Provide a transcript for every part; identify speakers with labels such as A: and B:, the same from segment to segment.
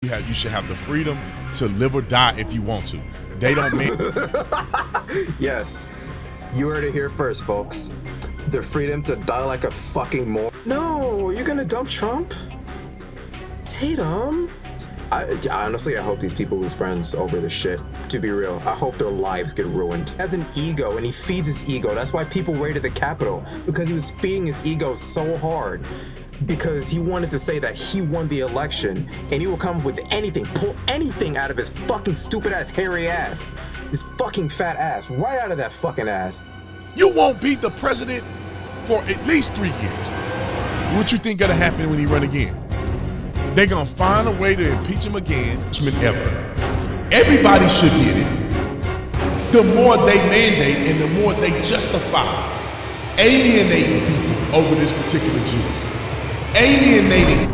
A: You should have the freedom to live or die if you want to. They don't mean.
B: Yes, you heard it here first, folks. The freedom to die like a fucking moron. No, you're gonna dump Trump? Tatum? Honestly, I hope these people lose friends over this shit. To be real, I hope their lives get ruined. He has an ego, and he feeds his ego. That's why people raided the Capitol, because he was feeding his ego so hard. Because he wanted to say that he won the election, and he will come up with anything, pull anything out of his fucking stupid ass, hairy ass. His fucking fat ass, right out of that fucking ass.
A: You won't beat the president for at least 3 years. What you think gonna happen when he run again? They're gonna find a way to impeach him again. Everybody should get it. The more they mandate and the more they justify alienating people over this particular Jew. Alienating.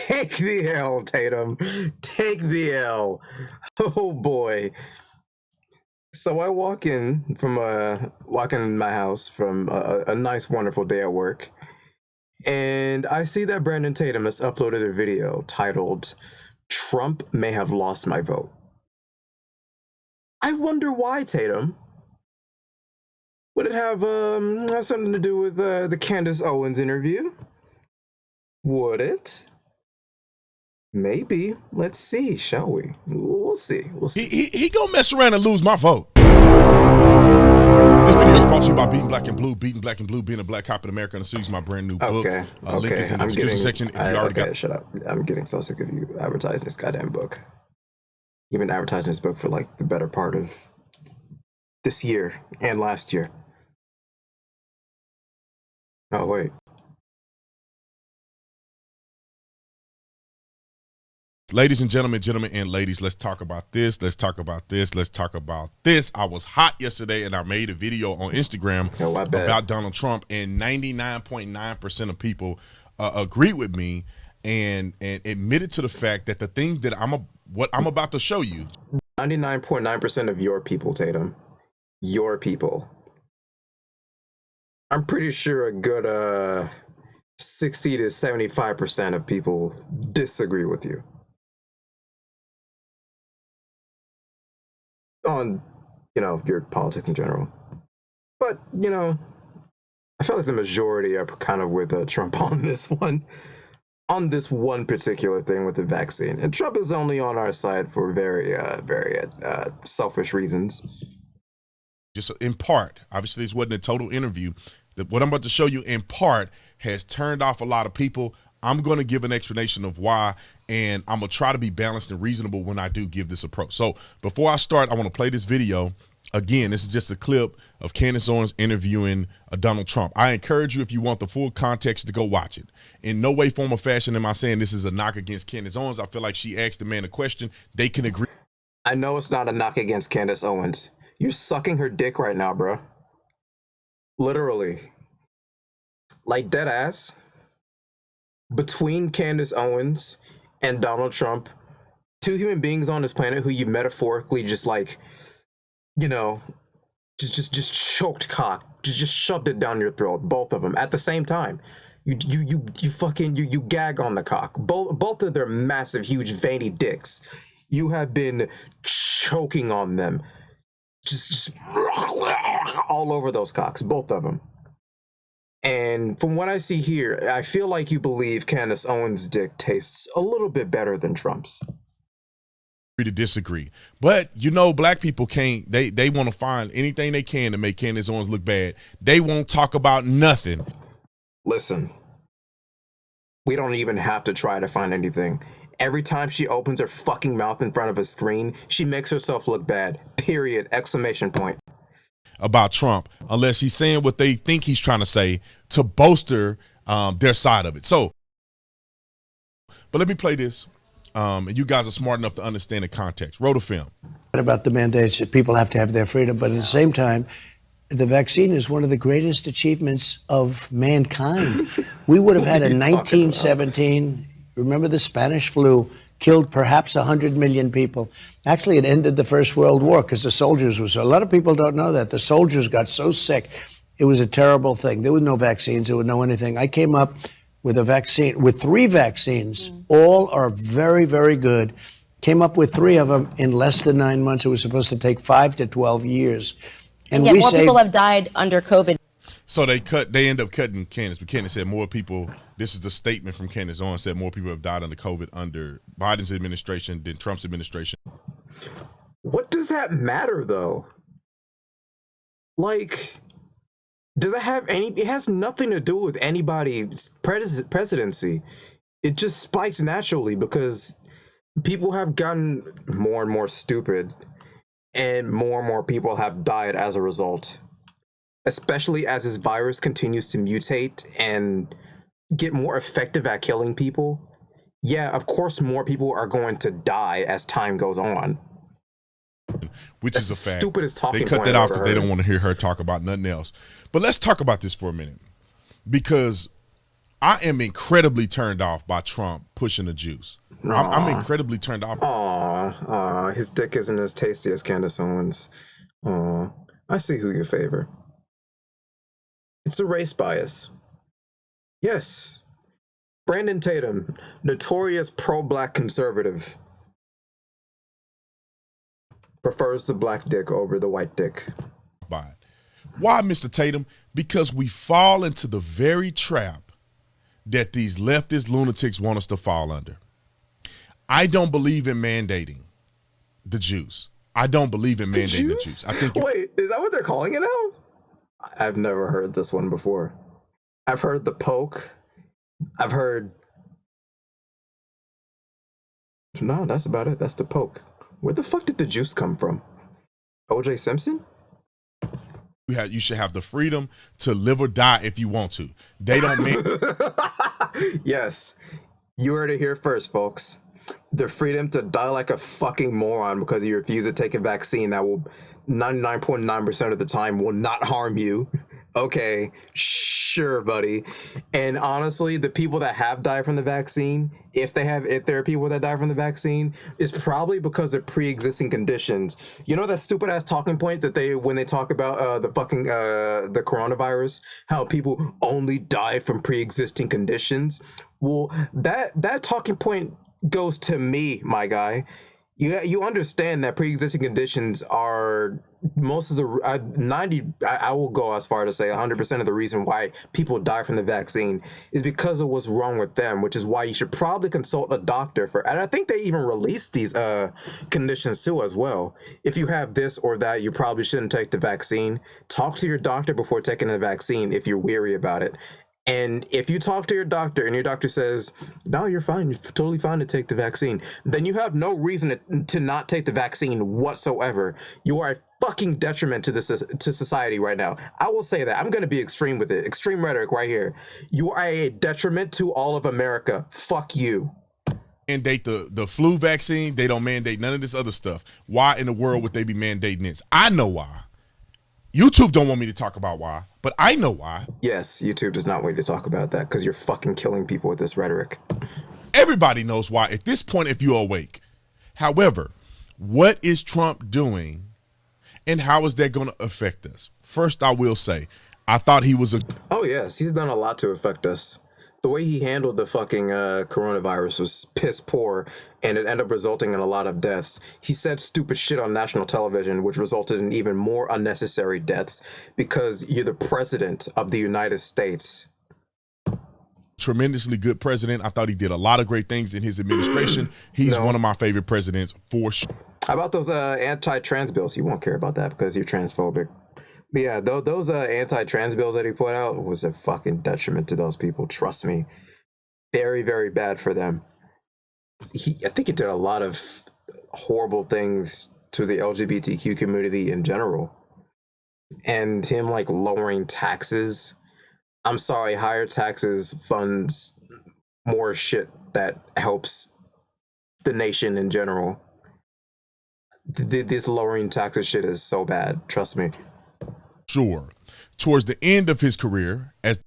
B: Take the L, Tatum. Take the L. Oh boy. So I walk in my house from a nice, wonderful day at work, and I see that Brandon Tatum has uploaded a video titled "Trump May Have Lost My Vote." I wonder why, Tatum. Would it have something to do with the Candace Owens interview? Would it? Maybe. Let's see, shall we? We'll see. We'll see.
A: He gonna mess around and lose my vote. This video is brought to you by Beating Black and Blue. Beating Black and Blue, being a black cop in America, and the series my brand new book.
B: Okay.
A: Link is in the description section. If you already got.
B: Shut up. I'm getting so sick of you advertising this goddamn book. You've been advertising this book for like the better part of this year and last year. Oh, wait.
A: Ladies and gentlemen, and ladies, let's talk about this. Let's talk about this. I was hot yesterday, and I made a video on Instagram about Donald Trump, and 99.9% of people agree with me and admitted to the fact that the thing that what I'm about to show you.
B: 99.9% of your people, Tatum. Your people. I'm pretty sure a good 60 to 75% of people disagree with you on, your politics in general. But, I feel like the majority are kind of with Trump on this one particular thing with the vaccine. And Trump is only on our side for very selfish reasons.
A: Just in part, obviously this wasn't a total interview. What I'm about to show you in part has turned off a lot of people. I'm going to give an explanation of why, and I'm going to try to be balanced and reasonable when I do give this approach. So before I start, I want to play this video. Again, this is just a clip of Candace Owens interviewing Donald Trump. I encourage you, if you want the full context, to go watch it. In no way, form, or fashion am I saying this is a knock against Candace Owens. I feel like she asked the man a question. They can agree.
B: I know it's not a knock against Candace Owens. You're sucking her dick right now, bro. Literally. Like dead ass. Between Candace Owens and Donald Trump, two human beings on this planet who you metaphorically just like, just choked cock, just shoved it down your throat, both of them at the same time. You gag on the cock. Both of their massive, huge, veiny dicks. You have been choking on them. Just all over those cocks, both of them. And from what I see here, I feel like you believe Candace Owens' dick tastes a little bit better than Trump's.
A: To disagree, but black people can't. They want to find anything they can to make Candace Owens look bad. They won't talk about nothing.
B: Listen, we don't even have to try to find anything. Every time she opens her fucking mouth in front of a screen, she makes herself look bad. Period. Exclamation point.
A: About Trump, unless he's saying what they think he's trying to say to bolster their side of it. So, but let me play this. And you guys are smart enough to understand the context. Wrote a film.
C: About the mandates that people have to have their freedom, but at the same time, the vaccine is one of the greatest achievements of mankind. We would have had in 1917, remember the Spanish flu, killed perhaps 100 million people. Actually, it ended the First World War because the soldiers were so, a lot of people don't know that. The soldiers got so sick. It was a terrible thing. There were no vaccines. There was no anything. I came up with a vaccine, with 3 vaccines. All are very, very good. Came up with 3 of them in less than 9 months. It was supposed to take 5 to 12 years.
D: And yet more people have died under COVID.
A: So they end up cutting Candace, but Candace said more people, this is the statement from Candace on, said more people have died under COVID under Biden's administration than Trump's administration.
B: What does that matter, though? Like, does it have it has nothing to do with anybody's presidency. It just spikes naturally because people have gotten more and more stupid and more people have died as a result. Especially as this virus continues to mutate and get more effective at killing people. Yeah, of course more people are going to die as time goes on.
A: Which is a fact.
B: Stupidest talking
A: They cut
B: point
A: that off
B: I've
A: because
B: ever
A: they don't
B: heard.
A: want to hear her talk about nothing else. But let's talk about this for a minute. Because I am incredibly turned off by Trump pushing the juice. I'm incredibly turned off.
B: Aw, his dick isn't as tasty as Candace Owens. Aw, I see who you favor. It's a race bias. Yes. Brandon Tatum, notorious pro-black conservative, prefers the black dick over the white dick.
A: By it. Why, Mr. Tatum? Because we fall into the very trap that these leftist lunatics want us to fall under. I don't believe in mandating the juice. I don't believe in mandating the juice. I think
B: Wait, is that what they're calling it now? I've never heard this one before. I've heard the poke. I've heard... No, that's about it. That's the poke. Where the fuck did the juice come from? O.J. Simpson?
A: you should have the freedom to live or die if you want to. They don't
B: Yes. You heard it here first, folks. The freedom to die like a fucking moron because you refuse to take a vaccine that will 99.9% of the time will not harm you. Okay, sure, buddy. And honestly, the people that have died from the vaccine, if there are people that die from the vaccine, is probably because of pre-existing conditions. You know that stupid ass talking point that when they talk about the coronavirus, how people only die from pre-existing conditions. Well, that talking point goes to me, my guy. You understand that pre-existing conditions are most of the 90. I will go as far to say 100% of the reason why people die from the vaccine is because of what's wrong with them, which is why you should probably consult a doctor for. And I think they even release these conditions too as well. If you have this or that, you probably shouldn't take the vaccine. Talk to your doctor before taking the vaccine if you're weary about it. And if you talk to your doctor and your doctor says, no, you're fine, you're totally fine to take the vaccine, then you have no reason to not take the vaccine whatsoever. You are a fucking detriment to society right now. I will say that. I'm going to be extreme with it. Extreme rhetoric right here. You are a detriment to all of America. Fuck you.
A: mandate the flu vaccine. They don't mandate none of this other stuff. Why in the world would they be mandating this? I know why. YouTube don't want me to talk about why, but I know why.
B: Yes, YouTube does not want you to talk about that because you're fucking killing people with this rhetoric.
A: Everybody knows why at this point if you're awake. However, what is Trump doing and how is that going to affect us? First, I will say, I thought he was a...
B: Oh, yes, he's done a lot to affect us. The way he handled the fucking coronavirus was piss poor, and it ended up resulting in a lot of deaths. He said stupid shit on national television, which resulted in even more unnecessary deaths because you're the president of the United States.
A: tremendously good president. I thought he did a lot of great things in his administration. He's one of my favorite presidents for sure.
B: How about those anti-trans bills? You won't care about that because you're transphobic. But yeah, those anti-trans bills that he put out was a fucking detriment to those people. Trust me. Very, very bad for them. I think he did a lot of horrible things to the LGBTQ community in general. And him like lowering taxes. I'm sorry, higher taxes funds more shit that helps the nation in general. This lowering taxes shit is so bad. Trust me.
A: Sure. Towards the end of his career, as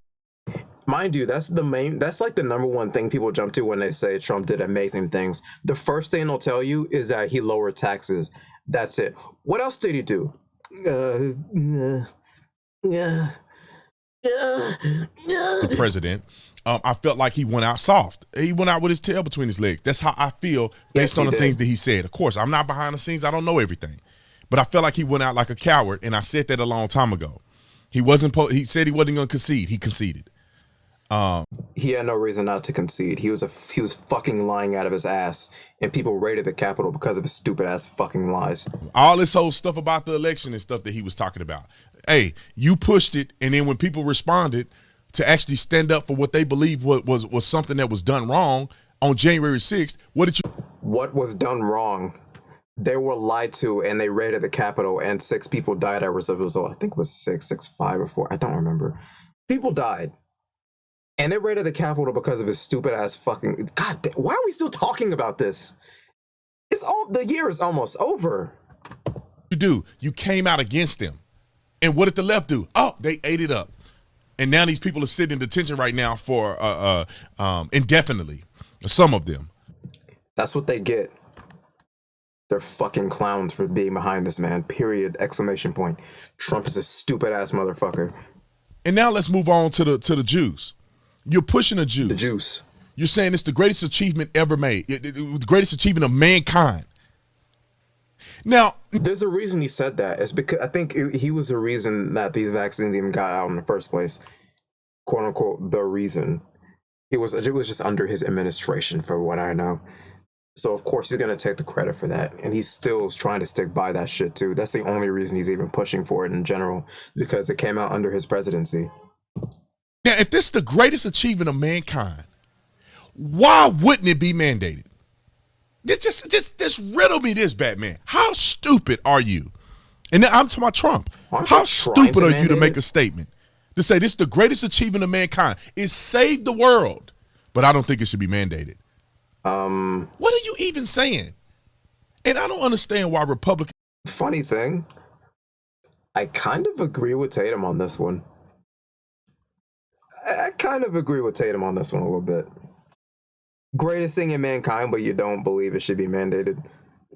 B: mind you, that's like the number one thing people jump to when they say Trump did amazing things. The first thing they'll tell you is that he lowered taxes. That's it. What else did he do?
A: the president, I felt like he went out soft. He went out with his tail between his legs. That's how I feel based on the things that he said. Of course, I'm not behind the scenes. I don't know everything. But I felt like he went out like a coward, and I said that a long time ago. He said he wasn't going to concede. He conceded.
B: He had no reason not to concede. He was fucking lying out of his ass, and people raided the Capitol because of his stupid ass fucking lies.
A: All this whole stuff about the election and stuff that he was talking about. Hey, you pushed it, and then when people responded to actually stand up for what they believe was something that was done wrong on January 6th,
B: what was done wrong? They were lied to, and they raided the Capitol, and 6 people died as a result. I think it was 6, 5, or 4. I don't remember. People died. And they raided the Capitol because of his stupid ass fucking. God damn, why are we still talking about this? The year is almost over.
A: You came out against them. And what did the left do? Oh, they ate it up. And now these people are sitting in detention right now for indefinitely. Some of them.
B: That's what they get. They're fucking clowns for being behind this man. Period. Exclamation point. Trump is a stupid ass motherfucker.
A: And now let's move on to the Jews. You're pushing the Jews.
B: The Jews.
A: You're saying it's the greatest achievement ever made. The greatest achievement of mankind. Now,
B: there's a reason he said that. It's because I think he was the reason that these vaccines even got out in the first place. "Quote unquote," the reason. It was just under his administration, for what I know. So of course he's gonna take the credit for that, and he still is trying to stick by that shit too. That's the only reason he's even pushing for it in general, because it came out under his presidency.
A: Now, if this is the greatest achievement of mankind, why wouldn't it be mandated? Just riddle me this, Batman. How stupid are you? And then I'm talking about Trump. How stupid are you to make a statement to say this is the greatest achievement of mankind? It saved the world, but I don't think it should be mandated. What are you even saying? And I don't understand why Republicans.
B: Funny thing, I kind of agree with Tatum on this one. I kind of agree with Tatum on this one a little bit. Greatest thing in mankind, but you don't believe it should be mandated.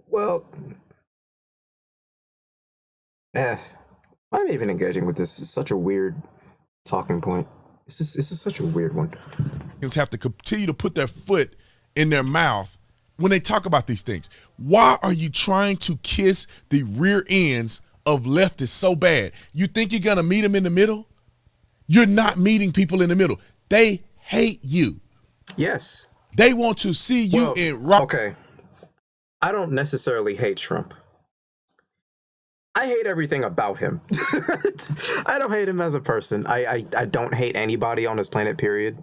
B: Well, I'm even engaging with this. It's such a weird talking point. This is such a weird one.
A: Have to continue to put their foot in their mouth when they talk about these things. Why are you trying to kiss the rear ends of leftists so bad? You think you're going to meet them in the middle? You're not meeting people in the middle. They hate you.
B: Yes.
A: They want to see you in rock.
B: Okay. I don't necessarily hate Trump. I hate everything about him. I don't hate him as a person. I don't hate anybody on this planet, period.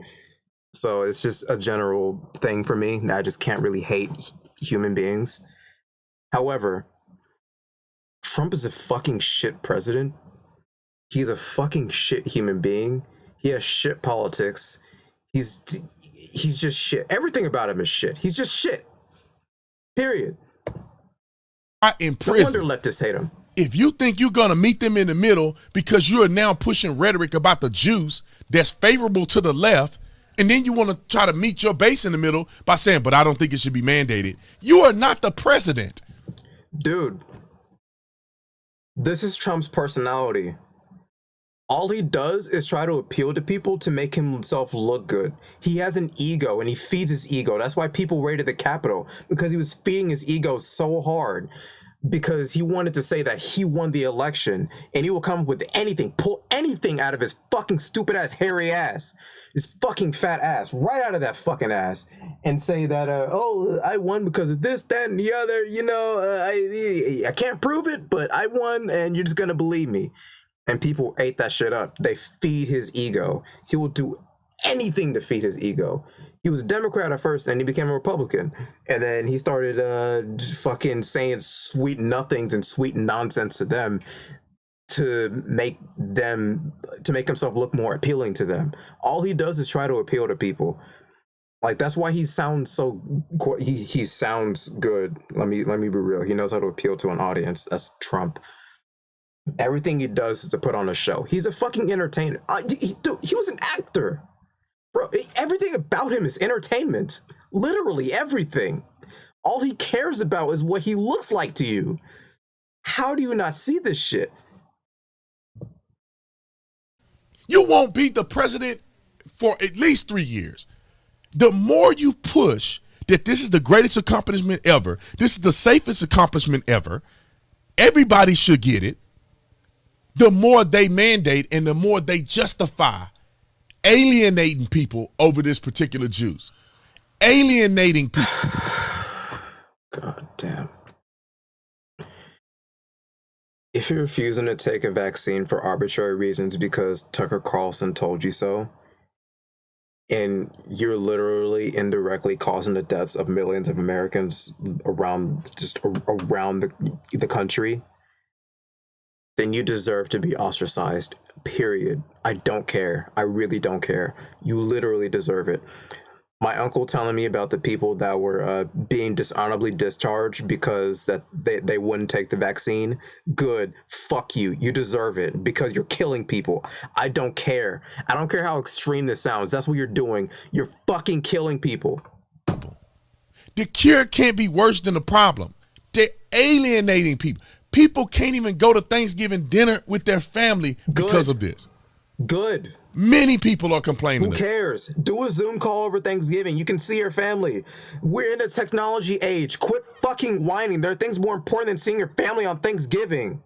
B: So it's just a general thing for me. I just can't really hate human beings. However, Trump is a fucking shit president. He's a fucking shit human being. He has shit politics. He's just shit. Everything about him is shit. He's just shit. Period.
A: In prison.
B: No wonder leftists hate him.
A: If you think you're going to meet them in the middle because you are now pushing rhetoric about the Jews that's favorable to the left, and then you want to try to meet your base in the middle by saying, but I don't think it should be mandated. You are not the president.
B: Dude, this is Trump's personality. All he does is try to appeal to people to make himself look good. He has an ego, and he feeds his ego. That's why people raided the Capitol, because he was feeding his ego so hard. Because he wanted to say that he won the election, and he will come up with anything, pull anything out of his fucking stupid ass, hairy ass, his fucking fat ass, right out of that fucking ass, and say that, I won because of this, that, and the other. You know, I can't prove it, but I won, and you're just gonna believe me. And people ate that shit up. They feed his ego. He will do anything to feed his ego. He was a Democrat at first, and he became a Republican. And then he started fucking saying sweet nothings and sweet nonsense to them to make himself look more appealing to them. All he does is try to appeal to people. Like that's why he sounds so he sounds good. Let me be real. He knows how to appeal to an audience. That's Trump. Everything he does is to put on a show. He's a fucking entertainer. Dude, he was an actor, bro. Everything about him is entertainment. Literally everything. All he cares about is what he looks like to you. How do you not see this shit?
A: You won't beat the president for at least 3 years. The more you push that this is the greatest accomplishment ever, this is the safest accomplishment ever, everybody should get it, the more they mandate and the more they justify alienating people over this particular juice. Alienating people.
B: God damn. If you're refusing to take a vaccine for arbitrary reasons because Tucker Carlson told you so, and you're literally indirectly causing the deaths of millions of Americans around the country, then you deserve to be ostracized, period. I don't care. I really don't care. You literally deserve it. My uncle telling me about the people that were being dishonorably discharged because that they wouldn't take the vaccine. Good. Fuck you. You deserve it because you're killing people. I don't care. I don't care how extreme this sounds. That's what you're doing. You're fucking killing people.
A: The cure can't be worse than the problem. They're alienating people. People can't even go to Thanksgiving dinner with their family because of this.
B: Good.
A: Many people are complaining.
B: Who cares? Do a Zoom call over Thanksgiving. You can see your family. We're in a technology age. Quit fucking whining. There are things more important than seeing your family on Thanksgiving.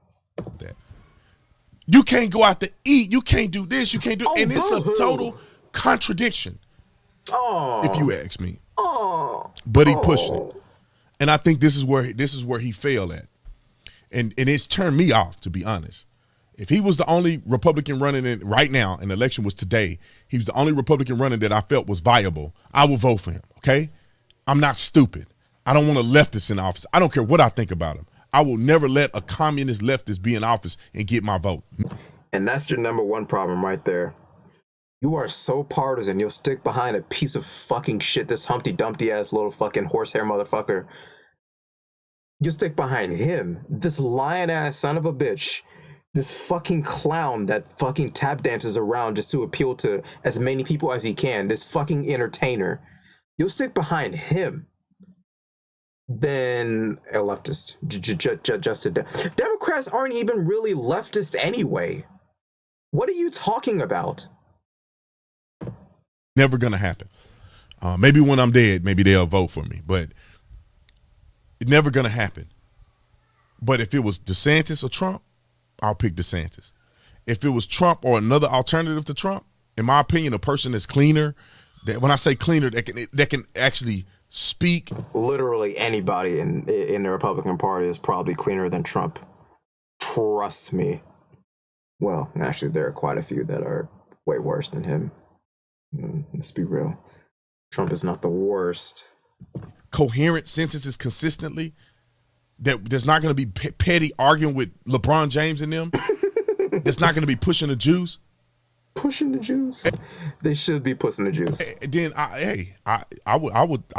A: You can't go out to eat. You can't do this. You can't do, and it's a total contradiction. If you ask me. But he pushed it, and I think this is where he failed at, and it's turned me off, to be honest. If he was the only Republican running in right now, and the election was today, he was the only Republican running that I felt was viable, I will vote for him, okay? I'm not stupid. I don't want a leftist in office. I don't care what I think about him. I will never let a communist leftist be in office and get my vote.
B: And that's your number one problem right there. You are so partisan, you'll stick behind a piece of fucking shit, this Humpty Dumpty ass little fucking horsehair motherfucker. You'll stick behind him, this lion ass son of a bitch. This fucking clown that fucking tap dances around just to appeal to as many people as he can. This fucking entertainer. You'll stick behind him. Then a leftist. Democrats aren't even really leftist anyway. What are you talking about?
A: Never gonna happen. Maybe when I'm dead, maybe they'll vote for me, but it's never gonna happen. But if it was DeSantis or Trump, I'll pick DeSantis. If it was Trump or another alternative to Trump, in my opinion, a person that's cleaner, that when I say cleaner, that can actually speak.
B: Literally anybody in the Republican Party is probably cleaner than Trump. Trust me. Well, actually, there are quite a few that are way worse than him. Let's be real. Trump is not the worst.
A: Coherent sentences consistently. There's not going to be petty arguing with LeBron James and them. That's not going to be pushing the juice.
B: Pushing the juice. They should be pushing the juice.
A: Then I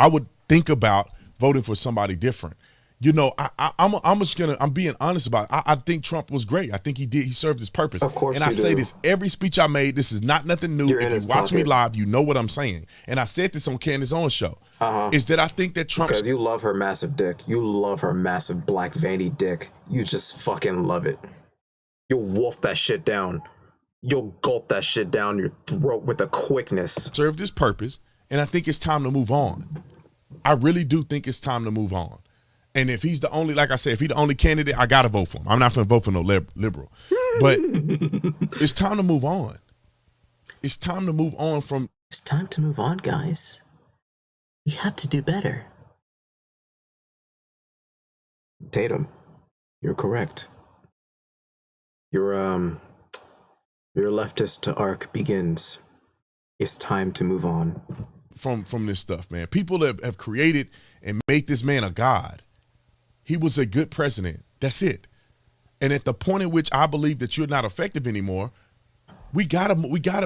A: would think about voting for somebody different. You know, I'm being honest about it. I think Trump was great. I think he served his purpose.
B: Of course,
A: and I say this every speech I made. This is not nothing new. If you watch me live, you know what I'm saying. And I said this on Candace's own show. Is that I think that Trump,
B: because you love her massive dick. You love her massive black veiny dick. You just fucking love it. You'll wolf that shit down. You'll gulp that shit down your throat with a quickness.
A: Served his purpose, and I think it's time to move on. I really do think it's time to move on. And if he's the only, like I said, if he's the only candidate, I gotta vote for him. I'm not gonna vote for no liberal. But it's time to move on. It's time to move on from.
B: It's time to move on, guys. You have to do better. Tatum, you're correct. Your leftist arc begins. It's time to move on.
A: From this stuff, man. People have created and made this man a god. He was a good president. That's it. And at the point in which I believe that you're not effective anymore, we gotta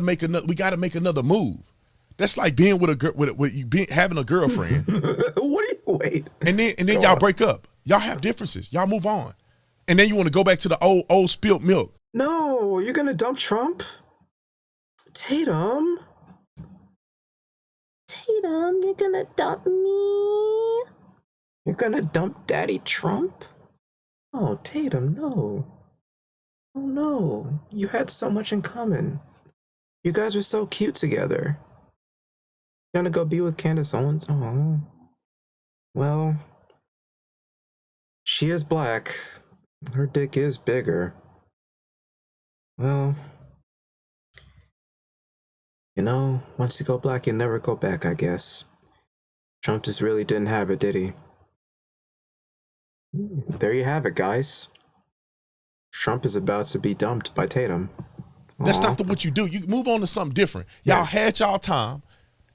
A: make another move. That's like being with a girl, with you being having a girlfriend.
B: Wait.
A: And then y'all break up. Y'all have differences. Y'all move on. And then you want to go back to the old spilt milk.
B: No, you're gonna dump Trump? Tatum, you're gonna dump me? You're gonna dump Daddy Trump? Oh, Tatum, no. Oh no, you had so much in common. You guys were so cute together. You're gonna go be with Candace Owens? Oh. Well, she is black. Her dick is bigger. Well, you know, once you go black, you never go back, I guess. Trump just really didn't have it, did he? There you have it, guys. Trump is about to be dumped by Tatum.
A: That's not what you do. You move on to something different. Y'all had y'all time.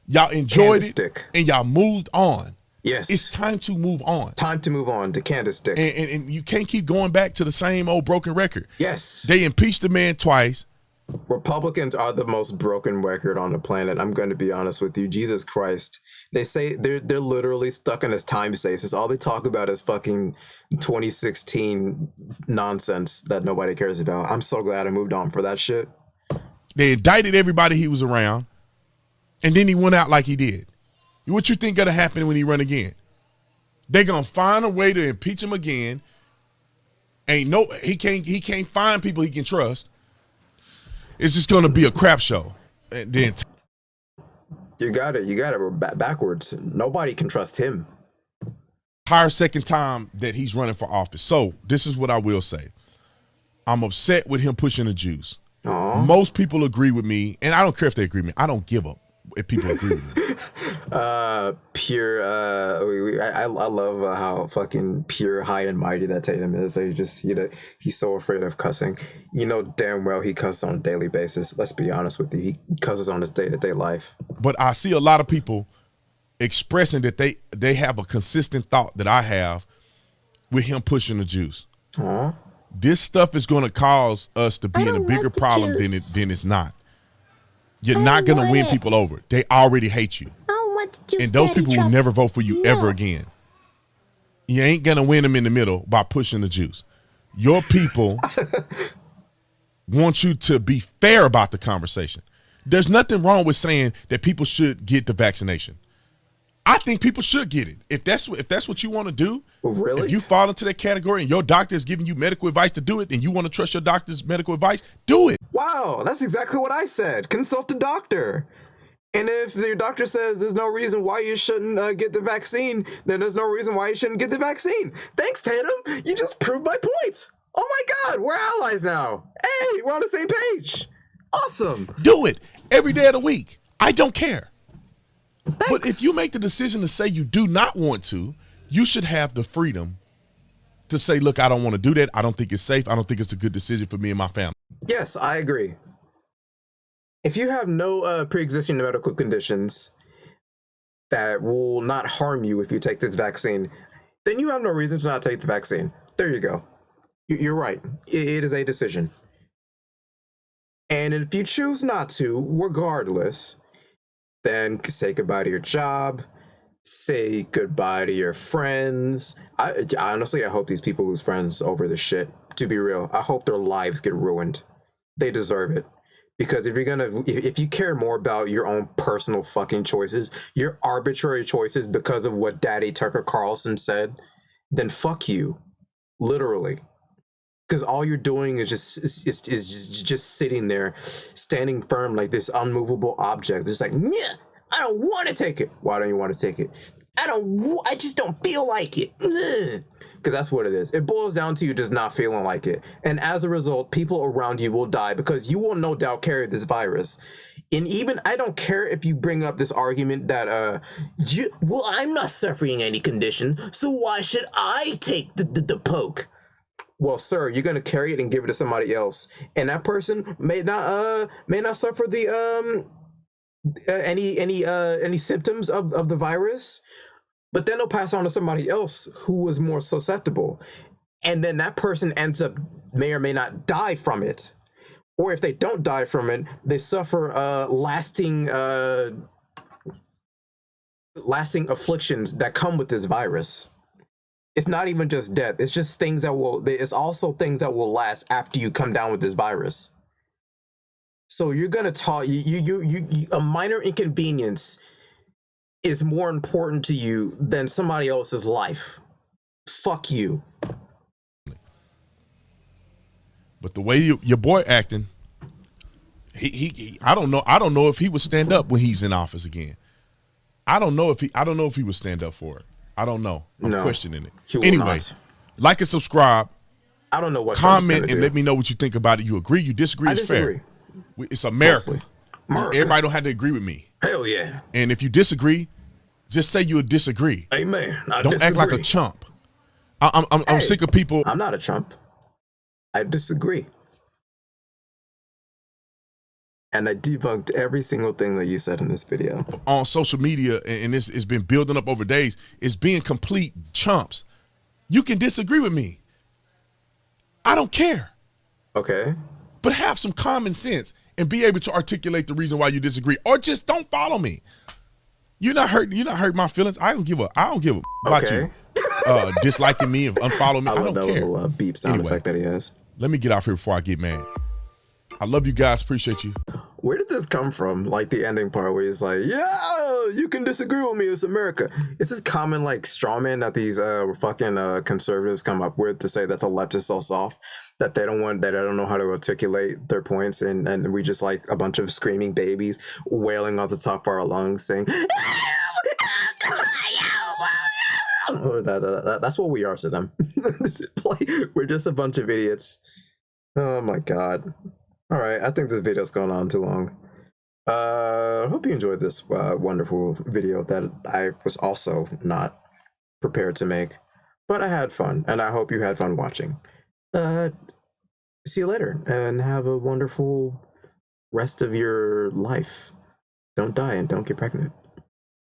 A: Y'all enjoyed it. And y'all moved on.
B: Yes.
A: It's time to move on.
B: Time to move on to Candace Dick.
A: And you can't keep going back to the same old broken record.
B: Yes.
A: They impeached the man twice.
B: Republicans are the most broken record on the planet. I'm going to be honest with you. Jesus Christ. They say they're literally stuck in this time stasis. All they talk about is fucking 2016 nonsense that nobody cares about. I'm so glad I moved on for that shit.
A: They indicted everybody he was around, and then he went out like he did. What you think gonna happen when he run again? They're gonna find a way to impeach him again. He can't find people he can trust. It's just gonna be a crap show. And then
B: you got it backwards. Nobody can trust him.
A: Entire second time that he's running for office. So this is what I will say. I'm upset with him pushing the juice.
B: Aww.
A: Most people agree with me, and I don't care if they agree with me. I don't give up if people agree with me.
B: I love how fucking pure, high and mighty that Tatum is. He's so afraid of cussing. You know damn well he cusses on a daily basis. Let's be honest with you. He cusses on his day-to-day life.
A: But I see a lot of people expressing that they have a consistent thought that I have with him pushing the juice.
B: Aww.
A: This stuff is going to cause us to be in a bigger problem than it's not. You're not going to win people over. They already hate you. And those people will never vote for you ever again. You ain't going to win them in the middle by pushing the juice. Your people want you to be fair about the conversation. There's nothing wrong with saying that people should get the vaccination. I think people should get it. If that's what you want to do,
B: really?
A: If you fall into that category and your doctor is giving you medical advice to do it and you want to trust your doctor's medical advice, do it.
B: Wow, that's exactly what I said. Consult a doctor. And if your doctor says there's no reason why you shouldn't get the vaccine, then there's no reason why you shouldn't get the vaccine. Thanks, Tatum. You just proved my point. Oh my God, we're allies now. Hey, we're on the same page. Awesome.
A: Do it every day of the week. I don't care.
B: Thanks.
A: But if you make the decision to say you do not want to, you should have the freedom to say, look, I don't want to do that. I don't think it's safe. I don't think it's a good decision for me and my family.
B: Yes, I agree. If you have no pre-existing medical conditions that will not harm you if you take this vaccine, then you have no reason to not take the vaccine. There you go. You're right. It is a decision. And if you choose not to, regardless, then say goodbye to your job, say goodbye to your friends. Honestly, I hope these people lose friends over this shit. To be real, I hope their lives get ruined. They deserve it. Because if you care more about your own personal fucking choices, your arbitrary choices because of what Daddy Tucker Carlson said, then fuck you. Literally. Because all you're doing is just sitting there, standing firm like this unmovable object. Just like, yeah, I don't want to take it. Why don't you want to take it? I just don't feel like it. Because that's what it is. It boils down to you just not feeling like it. And as a result, people around you will die because you will no doubt carry this virus. And even, I don't care if you bring up this argument that, I'm not suffering any condition, so why should I take the poke? Well, sir, you're gonna carry it and give it to somebody else, and that person may not suffer the any symptoms of the virus, but then they'll pass on to somebody else who is more susceptible, and then that person ends up may or may not die from it, or if they don't die from it, they suffer lasting lasting afflictions that come with this virus. It's not even just death. It's just things that will. It's also things that will last after you come down with this virus. So you're gonna talk. A minor inconvenience is more important to you than somebody else's life. Fuck you.
A: But the way your boy acting, he I don't know if he would stand up when he's in office again. I don't know if he would stand up for it. I don't know. I'm questioning it. Anyway, like and subscribe.
B: I don't know what.
A: Comment and let me know what you think about it. You agree? You disagree?
B: I disagree.
A: Fair. It's America. Everybody don't have to agree with me.
B: Hell yeah.
A: And if you disagree, just say you disagree.
B: Amen.
A: Don't act like a chump. I'm sick of people.
B: I'm not a chump. I disagree. And I debunked every single thing that you said in this video.
A: On social media, and this has been building up over days, is being complete chumps. You can disagree with me. I don't care.
B: Okay.
A: But have some common sense and be able to articulate the reason why you disagree, or just don't follow me. You're not hurting my feelings. I don't give a about you disliking me and unfollow me. I don't care.
B: that little beep sound effect that he has.
A: Let me get off here before I get mad. I love you guys. Appreciate you.
B: Where did this come from? Like the ending part where he's like, yeah, you can disagree with me. It's America. It's this common like straw man that these fucking conservatives come up with to say that the left is so soft that they don't know how to articulate their points. And we just like a bunch of screaming babies wailing off the top of our lungs saying, that's what we are to them. We're just a bunch of idiots. Oh my God. All right, I think this video's gone on too long. Hope you enjoyed this wonderful video that I was also not prepared to make, but I had fun, and I hope you had fun watching. See you later, and have a wonderful rest of your life. Don't die and don't get pregnant.